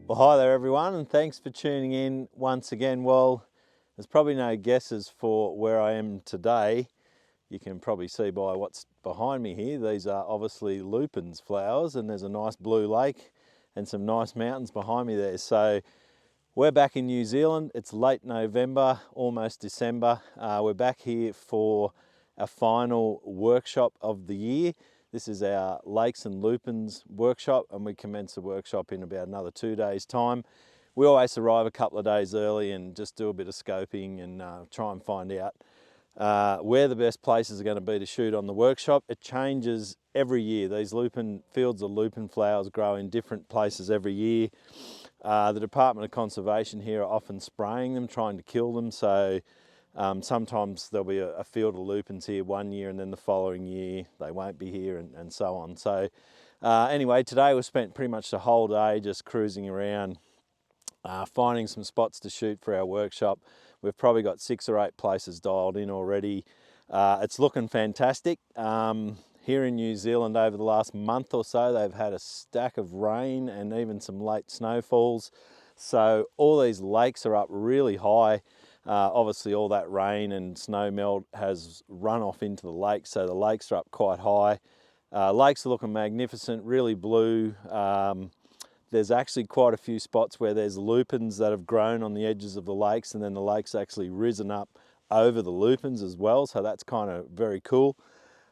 Well, hi there everyone, and thanks for tuning in once again. Well, there's probably no guesses for where I am today. You can probably see by what's behind me here. These are obviously lupins flowers, and there's a nice blue lake and some nice mountains behind me there. So we're back in New Zealand. It's late November, almost December. We're back here for our final workshop of the year. This is our Lakes and Lupins Workshop, and we commence the workshop in about another 2 days' time. We always arrive a couple of days early and just do a bit of scoping and try and find out where the best places are going to be to shoot on the workshop. It changes every year. These fields of lupin flowers grow in different places every year. The Department of Conservation here are often spraying them, trying to kill them. So sometimes there'll be a field of lupins here one year, and then the following year they won't be here, and so on. So anyway, today we spent pretty much the whole day just cruising around, finding some spots to shoot for our workshop. We've probably got 6 or 8 places dialed in already. It's looking fantastic. Here in New Zealand over the last month or so, they've had a stack of rain and even some late snowfalls. So all these lakes are up really high. Obviously all that rain and snow melt has run off into the lake, so the lakes are up quite high. Lakes are looking magnificent, really blue. There's actually quite a few spots where there's lupins that have grown on the edges of the lakes, and then the lake's actually risen up over the lupins as well, so that's kind of very cool.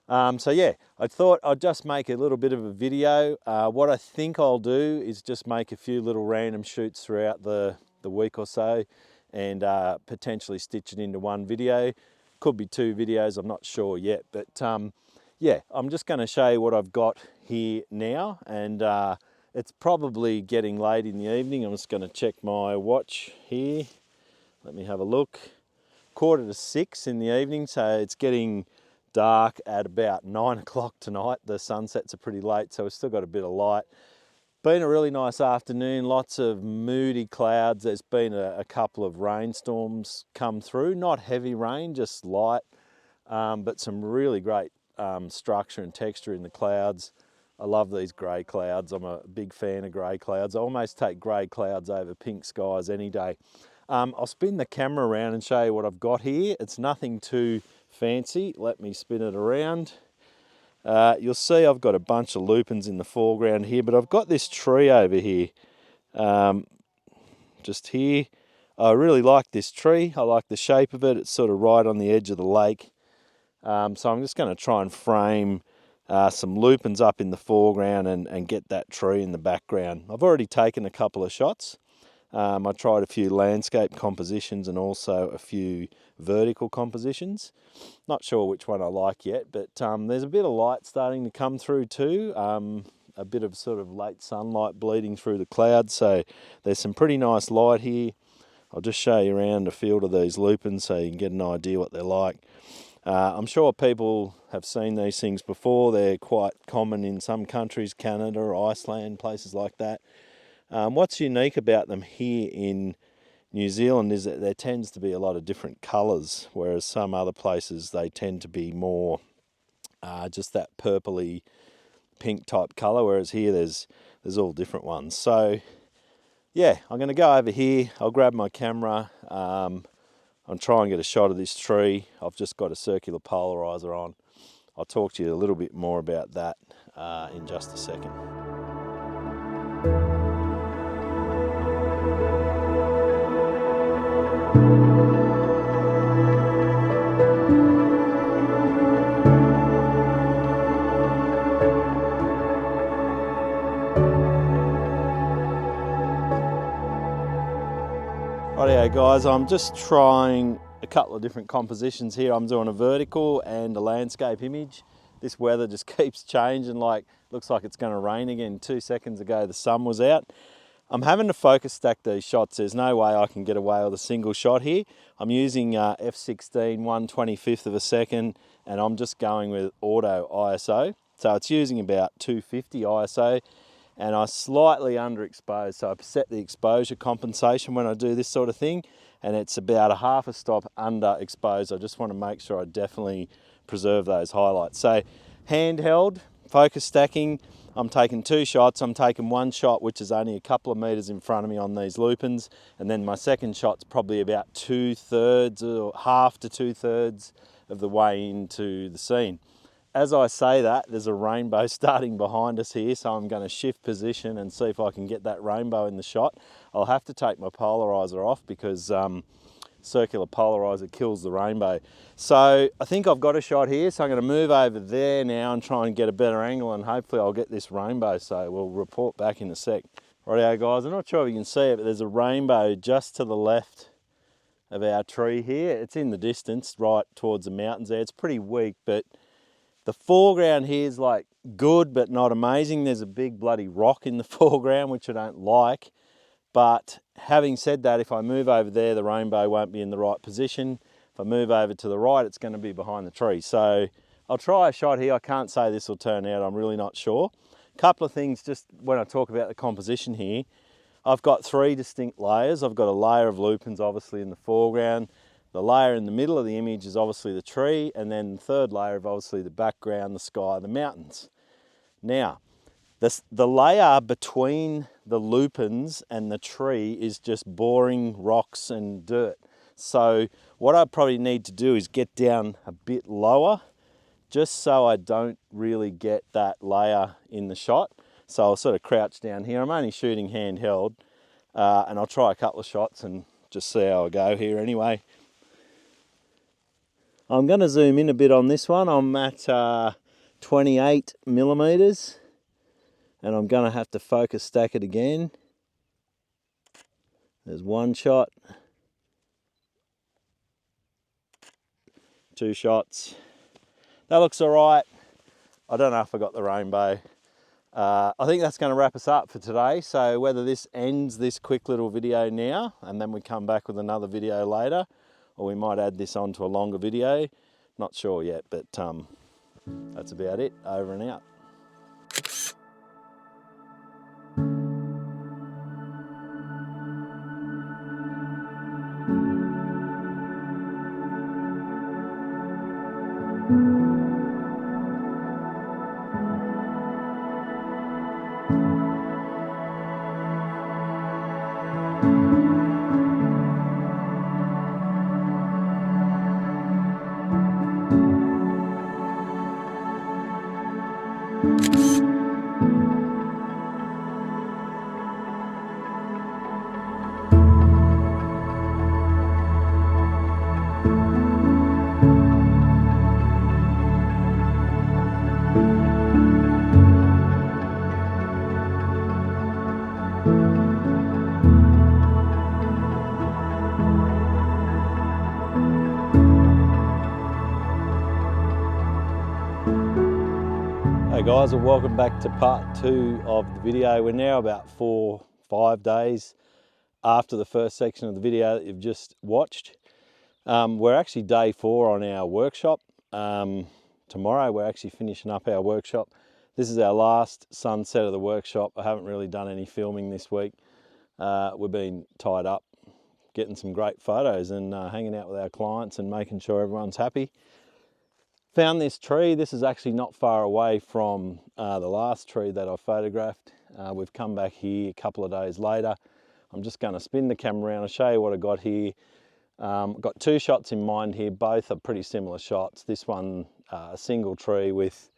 So yeah, I thought I'd just make a little bit of a video. What I think I'll do is just make a few little random shoots throughout the week or so, and potentially stitch it into one video. Could be 2 videos, I'm not sure yet, but yeah, I'm just going to show you what I've got here now, and it's probably getting late in the evening. I'm just going to check my watch here. Let me have a look. 5:45 in the evening, so it's getting dark at about 9 o'clock tonight. The sunsets are pretty late, so we've still got a bit of light. Been a really nice afternoon, lots of moody clouds. There's been a couple of rainstorms come through, not heavy rain, just light, but some really great structure and texture in the clouds. I love these grey clouds. I'm a big fan of grey clouds. I almost take grey clouds over pink skies any day. I'll spin the camera around and show you what I've got here. It's nothing too fancy. Let me spin it around. You'll see I've got a bunch of lupins in the foreground here, but I've got this tree over here, just here. I really like this tree. I like the shape of it. It's sort of right on the edge of the lake. So I'm just going to try and frame some lupins up in the foreground and get that tree in the background. I've already taken a couple of shots. I tried a few landscape compositions and also a few vertical compositions. Not sure which one I like yet, but there's a bit of light starting to come through too. A bit of sort of late sunlight bleeding through the clouds, so there's some pretty nice light here. I'll just show you around a field of these lupins so you can get an idea what they're like. I'm sure people have seen these things before. They're quite common in some countries, Canada or Iceland, places like that. What's unique about them here in New Zealand is that there tends to be a lot of different colours, whereas some other places they tend to be more just that purpley pink type colour, whereas here there's all different ones. So yeah, I'm going to go over here. I'll grab my camera. I'll try and get a shot of this tree. I've just got a circular polarizer on. I'll talk to you a little bit more about that in just a second. Rightio guys, I'm just trying a couple of different compositions here. I'm doing a vertical and a landscape image. This weather just keeps changing, like looks like it's going to rain again. 2 seconds ago the sun was out. I'm having to focus stack these shots. There's no way I can get away with a single shot here. I'm using f16 1/25 of a second, and I'm just going with auto ISO. So it's using about 250 ISO. And I slightly underexposed, so I've set the exposure compensation when I do this sort of thing, and it's about a half a stop underexposed. I just want to make sure I definitely preserve those highlights. So handheld, focus stacking, I'm taking 2 shots. I'm taking 1 shot which is only a couple of meters in front of me on these lupins, and then my second shot's probably about 2/3 or half to 2/3 of the way into the scene. As I say that, there's a rainbow starting behind us here, so I'm going to shift position and see if I can get that rainbow in the shot. I'll have to take my polarizer off because circular polarizer kills the rainbow. So I think I've got a shot here, so I'm going to move over there now and try and get a better angle, and hopefully I'll get this rainbow, so we'll report back in a sec. Rightio guys, I'm not sure if you can see it, but there's a rainbow just to the left of our tree here. It's in the distance, right towards the mountains there. It's pretty weak, but the foreground here is like good but not amazing. There's a big bloody rock in the foreground which I don't like, but having said that, if I move over there the rainbow won't be in the right position. If I move over to the right it's going to be behind the tree. So I'll try a shot here. I can't say this will turn out, I'm really not sure. Couple of things just when I talk about the composition here. I've got 3 distinct layers. I've got a layer of lupins obviously in the foreground. The layer in the middle of the image is obviously the tree, and then the third layer of obviously the background, the sky, the mountains. Now, the layer between the lupins and the tree is just boring rocks and dirt. So what I probably need to do is get down a bit lower, just so I don't really get that layer in the shot. So I'll sort of crouch down here. I'm only shooting handheld, and I'll try a couple of shots and just see how I go here anyway. I'm going to zoom in a bit on this one. I'm at 28 millimeters, and I'm going to have to focus stack it again. There's 1 shot, 2 shots. That looks all right. I don't know if I got the rainbow. I think that's going to wrap us up for today. So whether this ends this quick little video now and then we come back with another video later, or we might add this on to a longer video, not sure yet, but that's about it. Over and out. Hey guys, and welcome back to part 2 of the video. We're now about 4-5 days after the first section of the video that you've just watched. We're actually day 4 on our workshop. Tomorrow we're actually finishing up our workshop. This is our last sunset of the workshop. I haven't really done any filming this week. We've been tied up getting some great photos and hanging out with our clients and making sure everyone's happy. Found this tree. This is actually not far away from the last tree that I photographed. We've come back here a couple of days later. I'm just going to spin the camera around and show you what I got here. I've got 2 shots in mind here. Both are pretty similar shots. This one, a single tree with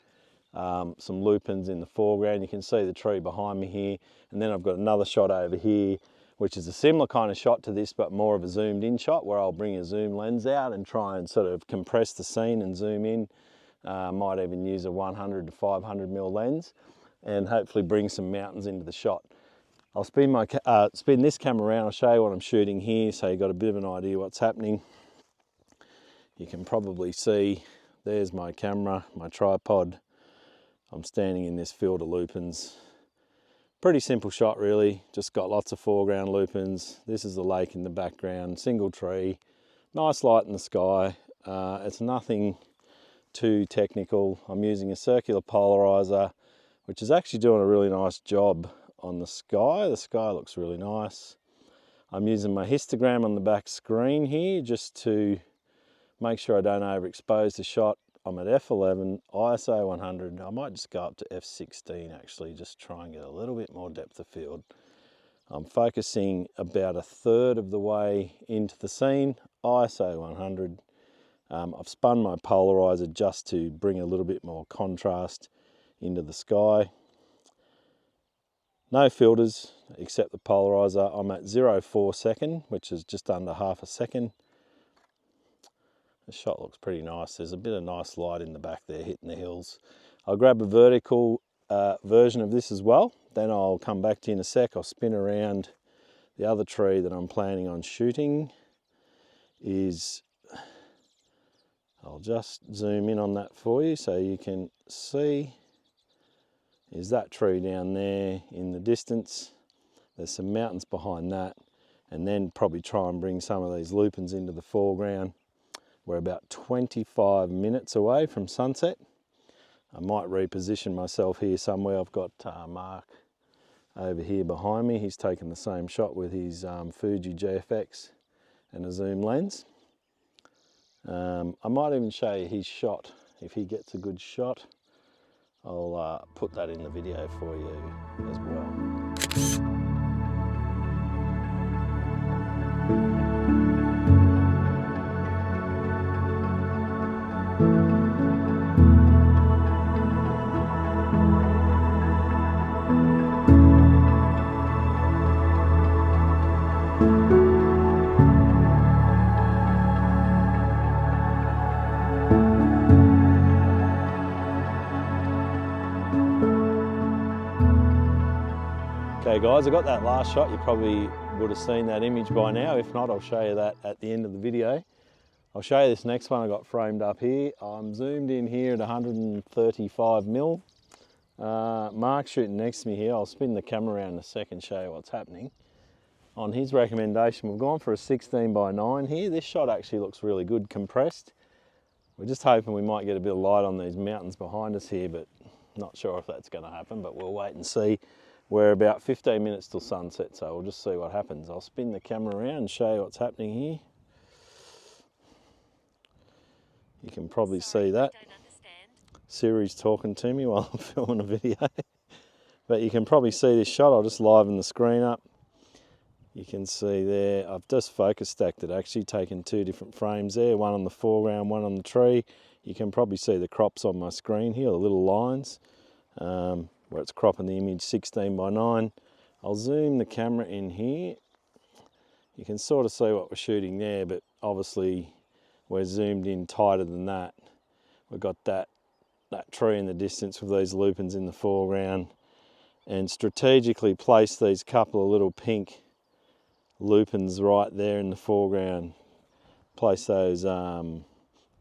some lupins in the foreground. You can see the tree behind me here. And then I've got another shot over here, which is a similar kind of shot to this, but more of a zoomed in shot where I'll bring a zoom lens out and try and sort of compress the scene and zoom in. Might even use a 100 to 500 mm lens and hopefully bring some mountains into the shot. I'll spin this camera around, I'll show you what I'm shooting here so you've got a bit of an idea what's happening. You can probably see, there's my camera, my tripod. I'm standing in this field of lupins. Pretty simple shot really, just got lots of foreground lupins. This is the lake in the background, single tree, nice light in the sky. It's nothing too technical. I'm using a circular polarizer, which is actually doing a really nice job on the sky. The sky looks really nice. I'm using my histogram on the back screen here just to make sure I don't overexpose the shot. I'm at f11, ISO 100. I might just go up to f16 actually, just try and get a little bit more depth of field. I'm focusing about a third of the way into the scene, ISO 100. I've spun my polarizer just to bring a little bit more contrast into the sky. No filters except the polarizer. I'm at 0.4 second, which is just under half a second. The shot looks pretty nice. There's a bit of nice light in the back there hitting the hills. I'll grab a vertical version of this as well. Then I'll come back to you in a sec. I'll spin around. The other tree that I'm planning on shooting is, I'll just zoom in on that for you so you can see, is that tree down there in the distance. There's some mountains behind that, and then probably try and bring some of these lupins into the foreground. We're about 25 minutes away from sunset. I might reposition myself here somewhere. I've got Mark over here behind me. He's taken the same shot with his Fuji GFX and a zoom lens. I might even show you his shot. If he gets a good shot, I'll put that in the video for you as well. Okay guys, I got that last shot. You probably would have seen that image by now. If not, I'll show you that at the end of the video. I'll show you this next one I got framed up here. I'm zoomed in here at 135mm. Mark's shooting next to me here. I'll spin the camera around in a second and show you what's happening. On his recommendation, we've gone for a 16:9 here. This shot actually looks really good compressed. We're just hoping we might get a bit of light on these mountains behind us here, but not sure if that's going to happen, but we'll wait and see. We're about 15 minutes till sunset, so we'll just see what happens. I'll spin the camera around and show you what's happening here. You can probably see that. Siri's talking to me while I'm filming a video. But you can probably see this shot. I'll just liven the screen up. You can see there, I've just focus stacked it actually, taken two different frames there, one on the foreground, one on the tree. You can probably see the crops on my screen here, the little lines. Where it's cropping the image 16:9. I'll zoom the camera in here. You can sort of see what we're shooting there, but obviously we're zoomed in tighter than that. We've got that tree in the distance with these lupins in the foreground, and strategically place these couple of little pink lupins right there in the foreground. Place those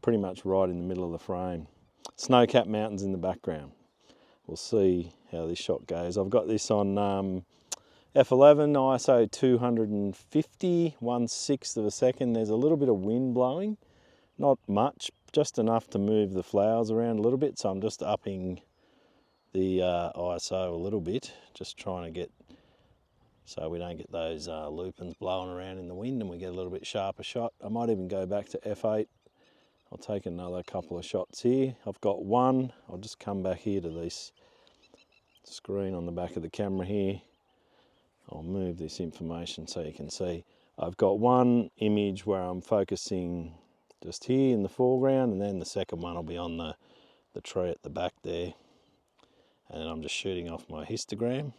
pretty much right in the middle of the frame. Snow-capped mountains in the background. We'll see how this shot goes. I've got this on f11, ISO 250, 1/6 of a second. There's a little bit of wind blowing, not much, just enough to move the flowers around a little bit. So I'm just upping the ISO a little bit, just trying to get, so we don't get those lupins blowing around in the wind and we get a little bit sharper shot. I might even go back to f8. I'll take another couple of shots here. I've got one. I'll just come back here to this screen on the back of the camera here. I'll move this information so you can see. I've got one image where I'm focusing just here in the foreground, and then the second one will be on the tree at the back there. And then I'm just shooting off my histogram,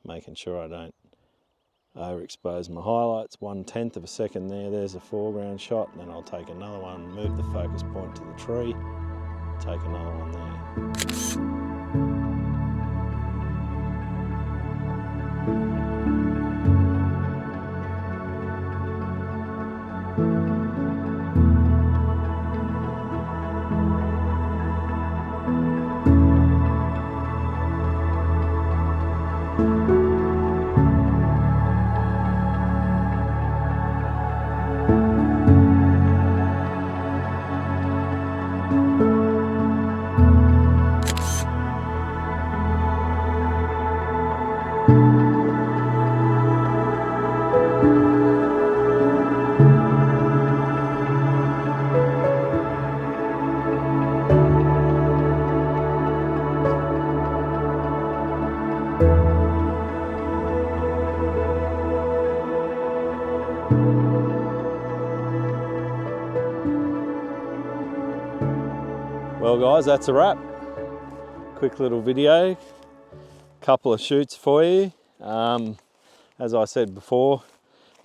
making sure I don't overexpose my highlights. 1/10 of a second there, there's a foreground shot, and then I'll take another one, move the focus point to the tree, take another one there. Well guys, that's a wrap. Quick little video, couple of shoots for you. As I said before,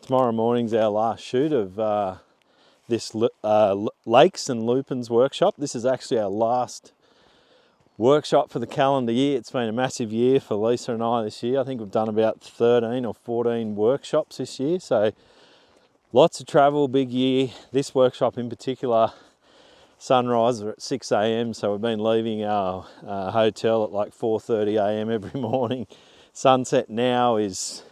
tomorrow morning's our last shoot of this Lakes and Lupins Workshop. This is actually our last workshop for the calendar year. It's been a massive year for Lisa and I this year. I think we've done about 13 or 14 workshops this year, so lots of travel, big year. This workshop in particular, sunrise are at 6 a.m, so we've been leaving our hotel at like 4:30 a.m. every morning. Sunset now it's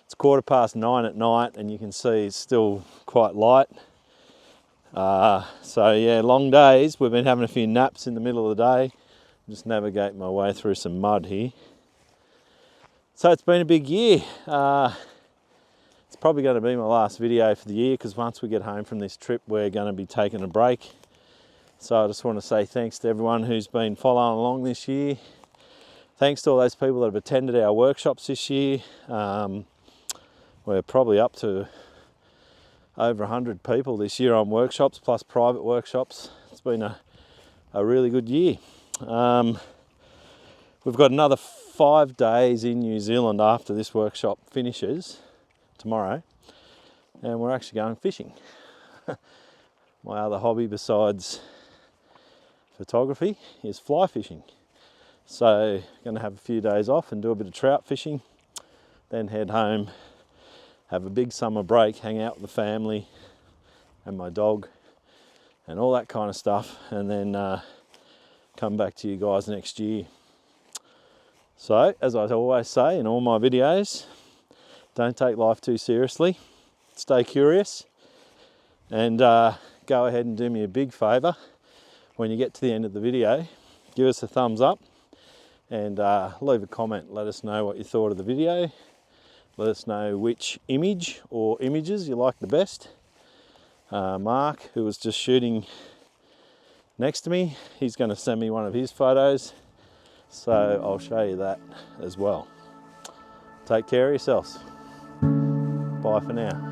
9:15 at night, and you can see it's still quite light. So yeah, long days. We've been having a few naps in the middle of the day. Just navigate my way through some mud here. So it's been a big year. It's probably going to be my last video for the year, because once we get home from this trip, we're going to be taking a break. So I just want to say thanks to everyone who's been following along this year. Thanks to all those people that have attended our workshops this year. We're probably up to over 100 people this year on workshops, plus private workshops. It's been a really good year. We've got another 5 days in New Zealand after this workshop finishes tomorrow, and we're actually going fishing. My other hobby besides photography is fly fishing. So going to have a few days off and do a bit of trout fishing, then head home, have a big summer break, hang out with the family and my dog and all that kind of stuff, and then come back to you guys next year. So, as I always say in all my videos, don't take life too seriously, stay curious, and go ahead and do me a big favour. When you get to the end of the video, give us a thumbs up and leave a comment. Let us know what you thought of the video. Let us know which image or images you like the best. Mark, who was just shooting next to me, he's going to send me one of his photos, so I'll show you that as well. Take care of yourselves. Bye for now.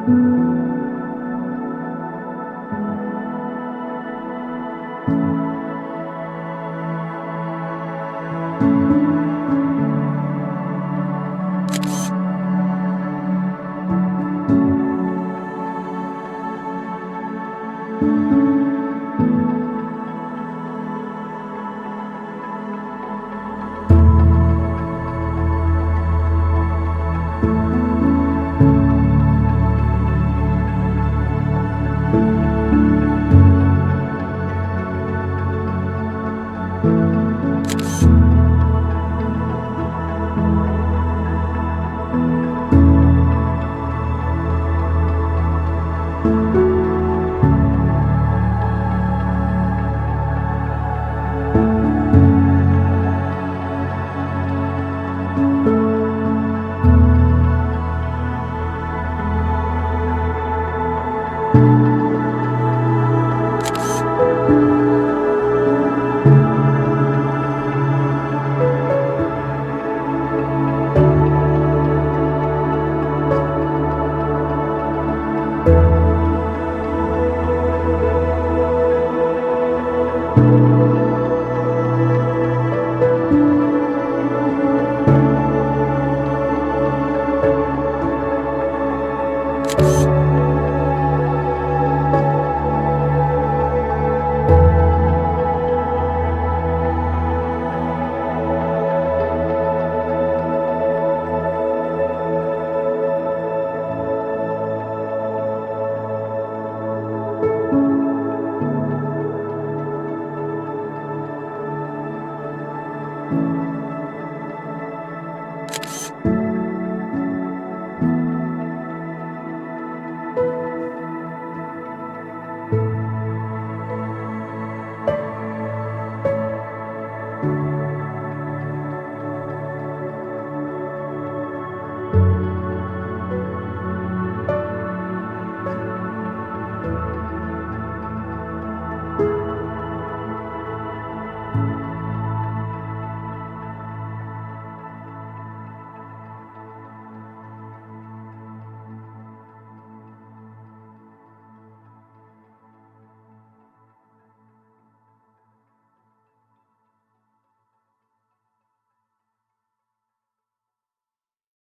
Thank you.